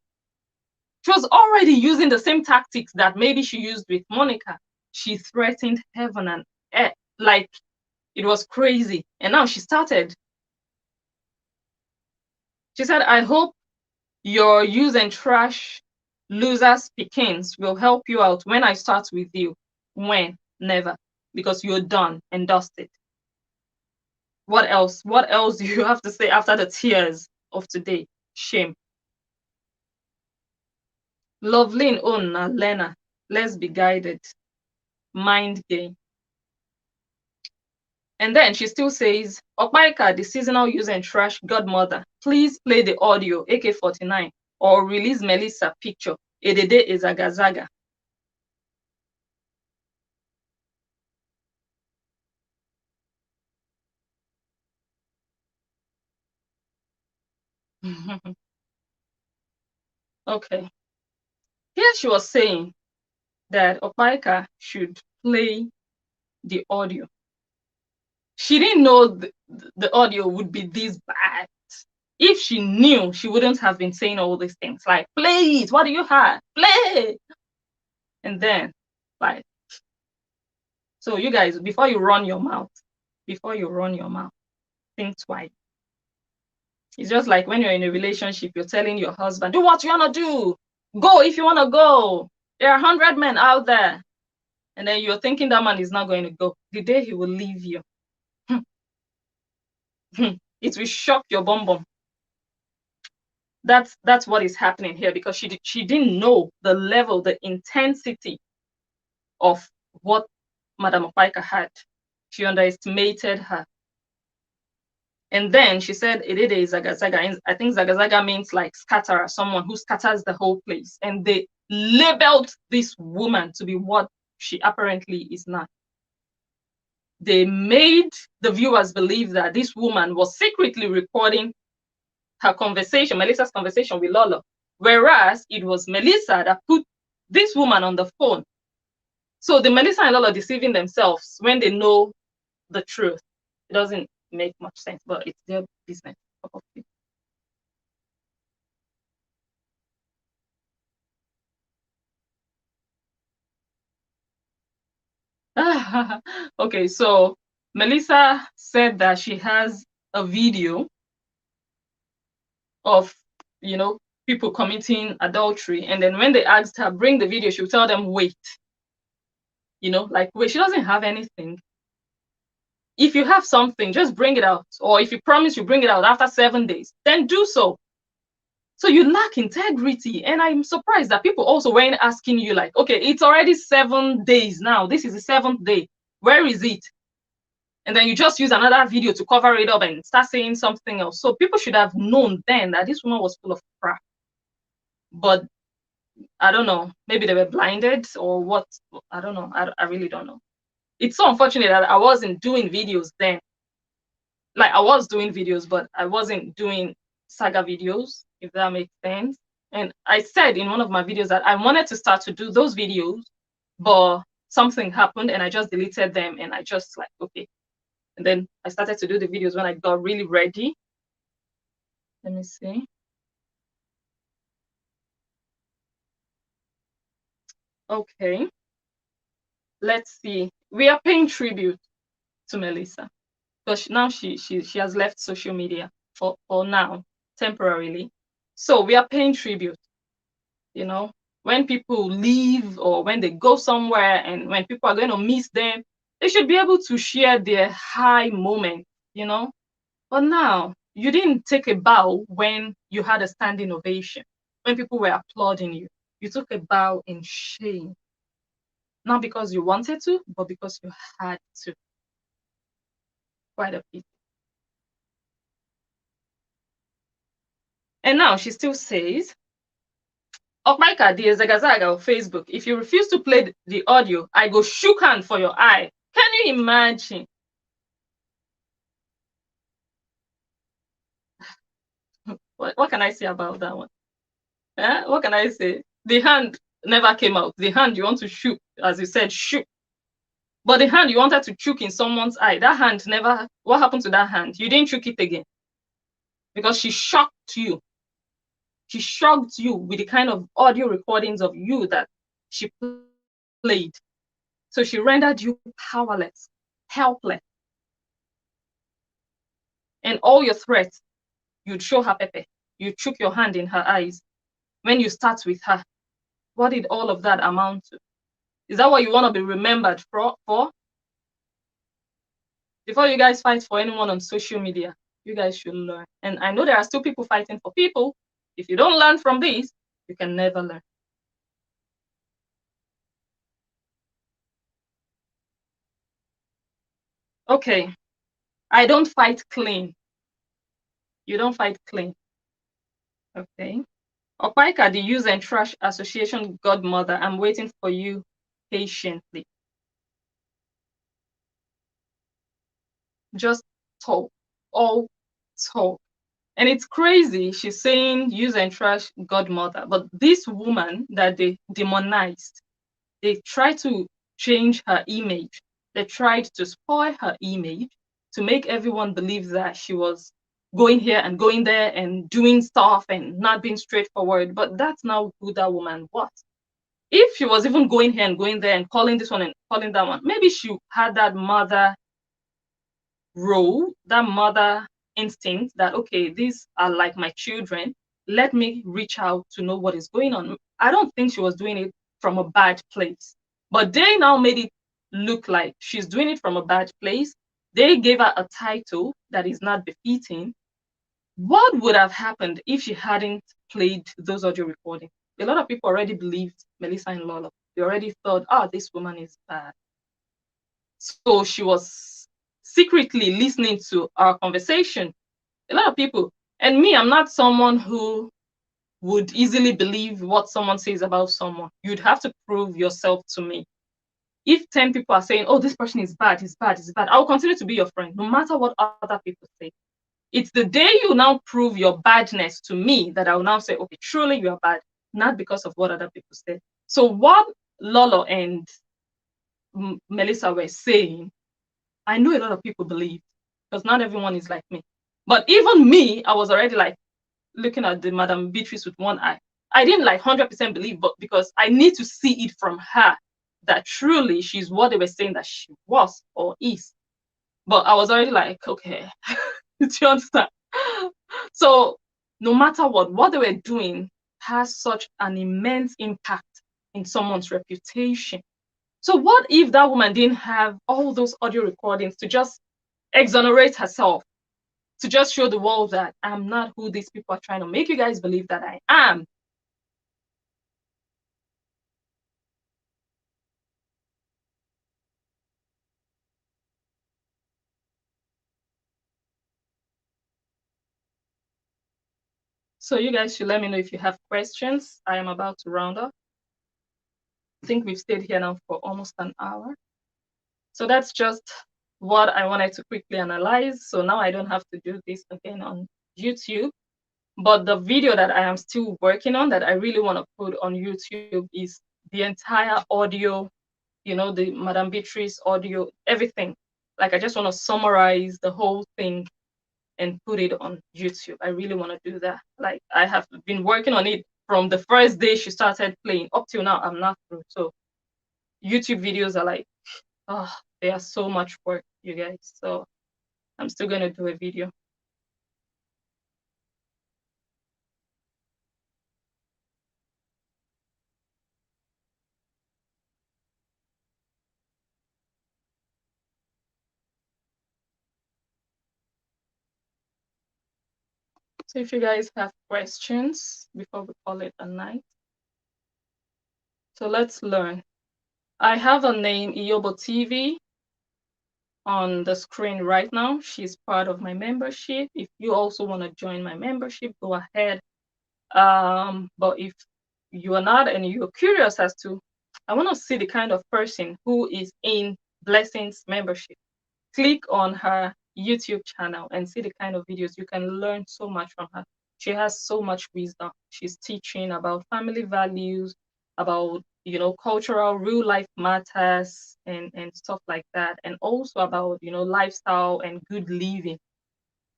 She was already using the same tactics that maybe she used with Monica. She threatened heaven and earth. Like, it was crazy. And now she started. She said, I hope your use and trash losers pickings will help you out when I start with you. When? Never. Because you're done and dusted. What else? What else do you have to say after the tears of today? Shame. Loveline Onna Lena. Let's be guided. Mind game. And then she still says, Okpaika, the seasonal use and trash godmother, please play the audio, AK-49, or release Melissa picture. Edede is Zagazaga. Okay. Here she was saying that Okpaika should play the audio. She didn't know the audio would be this bad. If she knew, she wouldn't have been saying all these things like, play it, what do you have? Play. And then, like, so you guys, before you run your mouth, think twice. It's just like when you're in a relationship, you're telling your husband, do what you want to do. Go if you want to go. There are 100 men out there. And then you're thinking that man is not going to go. The day he will leave you, it will shock your bum bum. That's what is happening here, because she didn't know the level, the intensity of what Madam Opaika had. She underestimated her. And then she said, Edede is Zagazaga. I think Zagazaga means like scatterer, someone who scatters the whole place. And they labeled this woman to be what she apparently is not. They made the viewers believe that this woman was secretly recording her conversation, Melissa's conversation with Lolo, whereas it was Melissa that put this woman on the phone. So the Melissa and Lolo deceiving themselves when they know the truth. It doesn't make much sense, but it's their business. Okay, so Melissa said that she has a video of, people committing adultery, and then when they asked her bring the video, she would tell them wait. Like, wait, she doesn't have anything. If you have something, just bring it out. Or if you promise you bring it out after 7 days, then do so. So you lack integrity. And I'm surprised that people also weren't asking you, like, okay, it's already 7 days now. This is the 7th day. Where is it? And then you just use another video to cover it up and start saying something else. So people should have known then that this woman was full of crap. But I don't know. Maybe they were blinded or what. I don't know. I really don't know. It's so unfortunate that I wasn't doing videos then. Like, I was doing videos, but I wasn't doing saga videos, if that makes sense. And I said in one of my videos that I wanted to start to do those videos, but something happened and I just deleted them, and I just like, okay. And then I started to do the videos when I got really ready. Let me see. Okay. Let's see. We are paying tribute to Melissa, because now she has left social media for now, temporarily. So we are paying tribute. When people leave or when they go somewhere and when people are going to miss them, they should be able to share their high moment. But now, you didn't take a bow when you had a standing ovation, when people were applauding you. You took a bow in shame, not because you wanted to, but because you had to. Quite a pity. And now she still says, Okmaika, the Zagazaga of Facebook, if you refuse to play the audio, I go shook hand for your eye. Can you imagine? What can I say about that one? What can I say? The hand never came out. The hand you want to shook, as you said, shook. But the hand you wanted to choke in someone's eye, that hand never, what happened to that hand? You didn't choke it again. Because she shocked you. She shocked you with the kind of audio recordings of you that she played. So she rendered you powerless, helpless. And all your threats, you'd show her Pepe. You chook your hand in her eyes. When you start with her, what did all of that amount to? Is that what you want to be remembered for? Before you guys fight for anyone on social media, you guys should learn. And I know there are still people fighting for people. If you don't learn from this, you can never learn. Okay, I don't fight clean. You don't fight clean. Okay. Opaika, the Use and Trash Association godmother, I'm waiting for you patiently. Just talk. All talk. And it's crazy. She's saying Use and Trash godmother. But this woman that they demonized, they tried to change her image. They tried to spoil her image to make everyone believe that she was going here and going there and doing stuff and not being straightforward. But that's not who that woman was. If she was even going here and going there and calling this one and calling that one, maybe she had that mother role, that mother instinct that, okay, these are like my children. Let me reach out to know what is going on. I don't think she was doing it from a bad place. But they now made it look like she's doing it from a bad place. They gave her a title that is not befitting. What would have happened if she hadn't played those audio recordings? A lot of people already believed Melissa and Lolo. They already thought, oh, this woman is bad. So she was secretly listening to our conversation. A lot of people, and me, I'm not someone who would easily believe what someone says about someone. You'd have to prove yourself to me. If 10 people are saying, oh, this person is bad, he's bad, he's bad, I will continue to be your friend, no matter what other people say. It's the day you now prove your badness to me that I will now say, okay, truly you are bad, not because of what other people say. So what Lolo and Melissa were saying, I know a lot of people believe, because not everyone is like me. But even me, I was already like looking at the Madame Beatrice with one eye. I didn't like 100% believe, but because I need to see it from her. that truly she's what they were saying that she was or is. But I was already like, okay, do you understand? So no matter what they were doing has such an immense impact in someone's reputation. So what if that woman didn't have all those audio recordings to just exonerate herself, to just show the world that I'm not who these people are trying to make you guys believe that I am? So you guys should let me know if you have questions. I am about to round up. I think we've stayed here now for almost an hour. So that's just what I wanted to quickly analyze. So now I don't have to do this again on YouTube. But the video that I am still working on that I really want to put on YouTube is the entire audio, you know, the Madame Beatrice audio, everything. Like I just want to summarize the whole thing and put it on YouTube. I really want to do that. Like I have been working on it from the first day she started playing up till now. I'm not through. So YouTube videos are like, oh, they are so much work, you guys. So I'm still gonna do a video. So if you guys have questions before we call it a night. So let's learn. I have a name, Iyobo TV, on the screen right now. She's part of my membership. If you also want to join my membership, go ahead. But if you are not and you're curious as to, I want to see the kind of person who is in Blessings membership, click on her YouTube channel and see the kind of videos. You can learn so much from her. She has so much wisdom. She's teaching about family values, about, you know, cultural real life matters and stuff like that, and also about, you know, lifestyle and good living.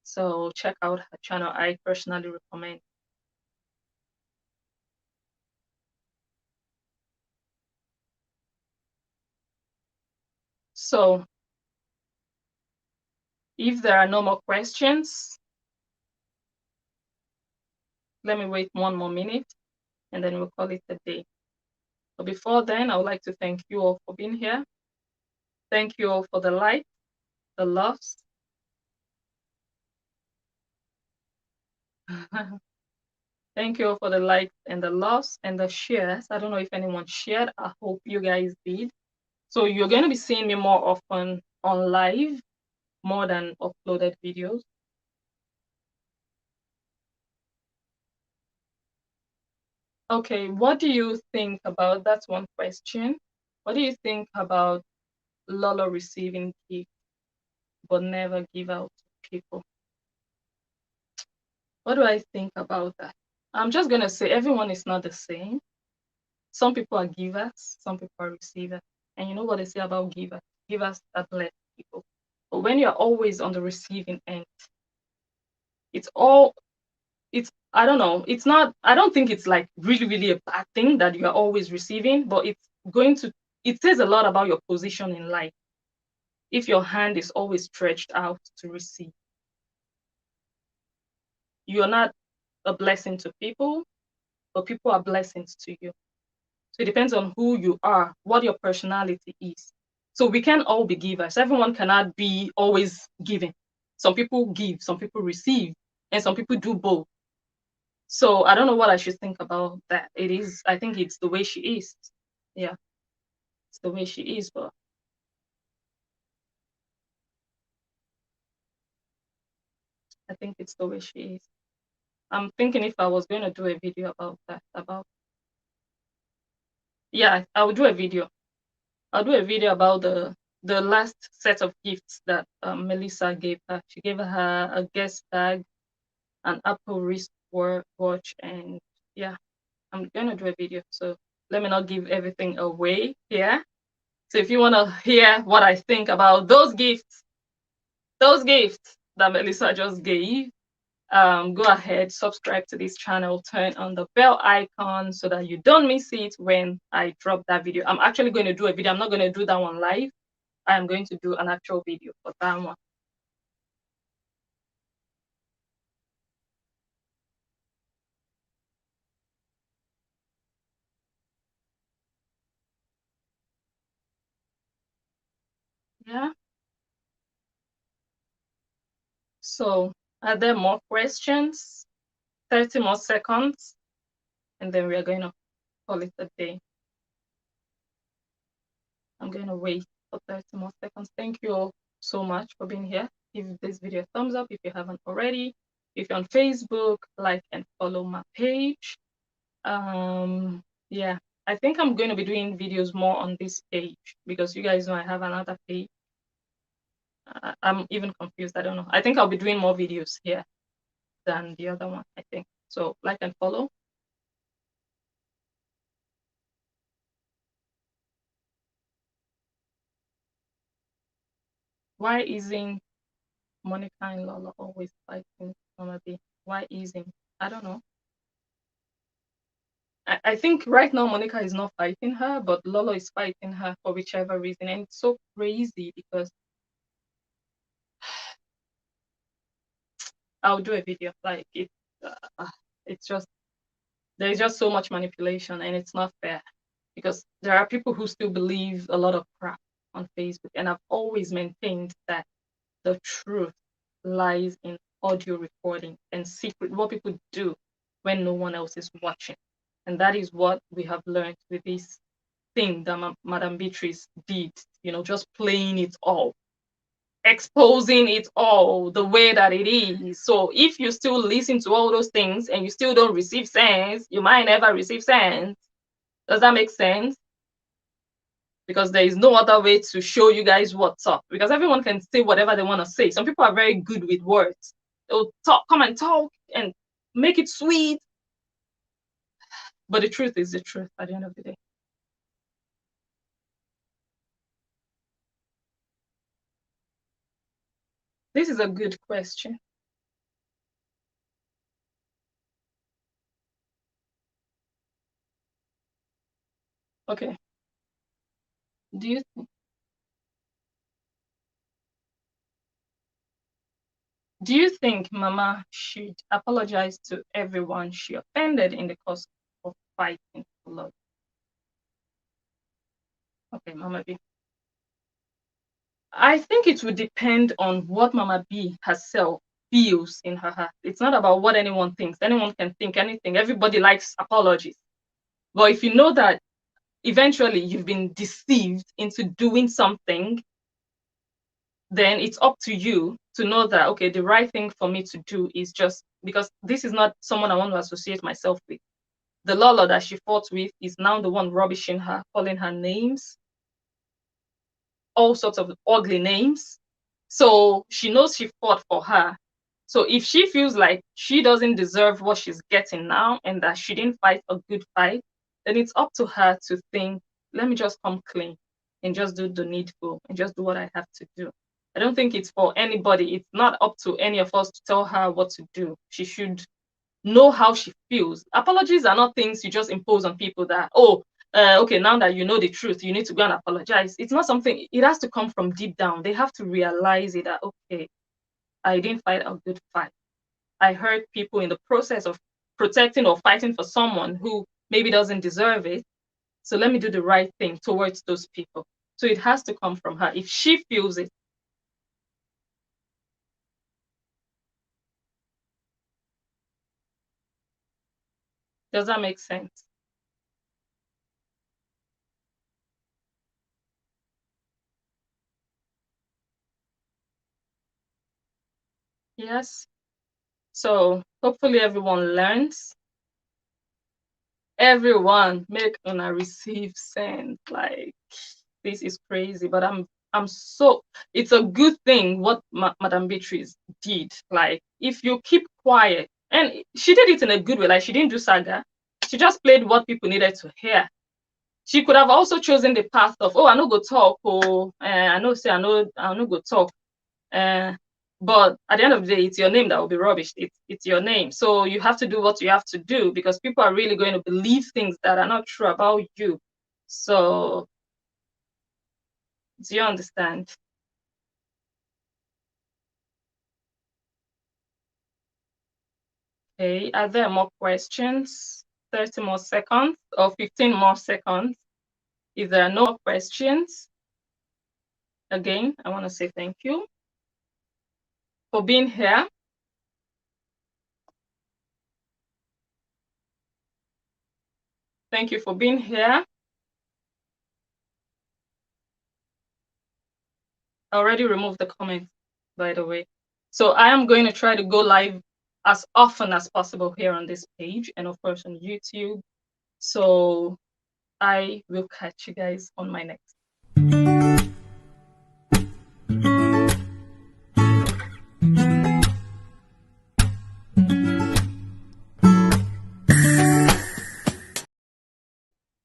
So check out her channel. I personally recommend. So if there are no more questions, let me wait one more minute and then we'll call it a day. But before then, I would like to thank you all for being here. Thank you all for the light, the loves. Thank you all for the likes and the loves and the shares. I don't know if anyone shared. I hope you guys did. So you're going to be seeing me more often on live, more than uploaded videos. Okay, what do you think about, that's one question. What do you think about Lolo receiving gifts but never give out to people? What do I think about that? I'm just going to say everyone is not the same. Some people are givers, some people are receivers. And you know what they say about givers? Givers are blessed people. But when you're always on the receiving end, it's all, it's, I don't know, it's not, I don't think it's like really, really a bad thing that you're always receiving, but it's going to, it says a lot about your position in life. If your hand is always stretched out to receive, you're not a blessing to people, but people are blessings to you. So it depends on who you are, what your personality is. So we can all be givers. Everyone cannot be always giving. Some people give, some people receive, and some people do both. So I don't know what I should think about that. It is, I think it's the way she is. Yeah, it's the way she is, but I think it's the way she is. I'm thinking if I was going to do a video about that, about, yeah, I would do a video. I'll do a video about the last set of gifts that Melissa gave her. She gave her a guest bag, an Apple wrist watch, and yeah, I'm gonna do a video. So let me not give everything away here. So if you wanna hear what I think about those gifts that Melissa just gave, go ahead, subscribe to this channel, turn on the bell icon so that you don't miss it when I drop that video. I'm actually going to do a video. I'm not going to do that one live. I'm going to do an actual video for that one. Yeah. So are there more questions? 30 more seconds, and then we are going to call it a day. I'm going to wait for 30 more seconds. Thank you all so much for being here. Give this video a thumbs up if you haven't already. If you're on Facebook, like and follow my page. Yeah, I think I'm going to be doing videos more on this page because you guys know I have another page. I'm even confused. I don't know. I think I'll be doing more videos here than the other one, I think. So like and follow. Why isn't Monica and Lola always fighting Mama B? Why isn't? I don't know. I think right now Monica is not fighting her, but Lolo is fighting her for whichever reason. And it's so crazy because I'll do a video like it. It's just there's just so much manipulation, and it's not fair because there are people who still believe a lot of crap on Facebook, and I've always maintained that the truth lies in audio recording and secret what people do when no one else is watching, and that is what we have learned with this thing that Madame Beatrice did. You know, just playing it all, exposing it all the way that it is. So if you still listen to all those things and you still don't receive sense, you might never receive sense. Does that make sense? Because there is no other way to show you guys what's up. Because everyone can say whatever they want to say. Some people are very good with words. They'll talk, come and talk and make it sweet. But the truth is the truth at the end of the day. This is a good question. Okay. Do you think Mama should apologize to everyone she offended in the course of fighting for love? Okay, Mama B. I think it would depend on what Mama B herself feels in her heart. It's not about what anyone thinks. Anyone can think anything. Everybody likes apologies. But if you know that eventually you've been deceived into doing something, then it's up to you to know that, okay, the right thing for me to do is just, because this is not someone I want to associate myself with. The Lolo that she fought with is now the one rubbishing her, calling her names, all sorts of ugly names. So she knows she fought for her. So if she feels like she doesn't deserve what she's getting now and that she didn't fight a good fight, then it's up to her to think, let me just come clean and just do the needful and just do what I have to do. I don't think it's for anybody. It's not up to any of us to tell her what to do. She should know how she feels. Apologies are not things you just impose on people that, oh, okay, now that you know the truth, you need to go and apologize. It's not something, it has to come from deep down. They have to realize it that, okay, I didn't fight a good fight. I hurt people in the process of protecting or fighting for someone who maybe doesn't deserve it. So let me do the right thing towards those people. So it has to come from her if she feels it. Does that make sense? Yes. So hopefully everyone learns. Everyone make una receive sense. Like, this is crazy, but I'm so, it's a good thing what Madame Beatrice did. Like, if you keep quiet, and she did it in a good way, like she didn't do saga, she just played what people needed to hear. She could have also chosen the path of, oh, I no go talk, oh, I know say I no go talk, But at the end of the day, it's your name that will be rubbish. It's your name. So you have to do what you have to do, because people are really going to believe things that are not true about you. So do you understand? Okay, are there more questions? 30 more seconds or 15 more seconds. If there are no more questions, again, I want to say thank you for being here. Thank you for being here. I already removed the comments, by the way. So I am going to try to go live as often as possible here on this page and of course on YouTube. So I will catch you guys on my next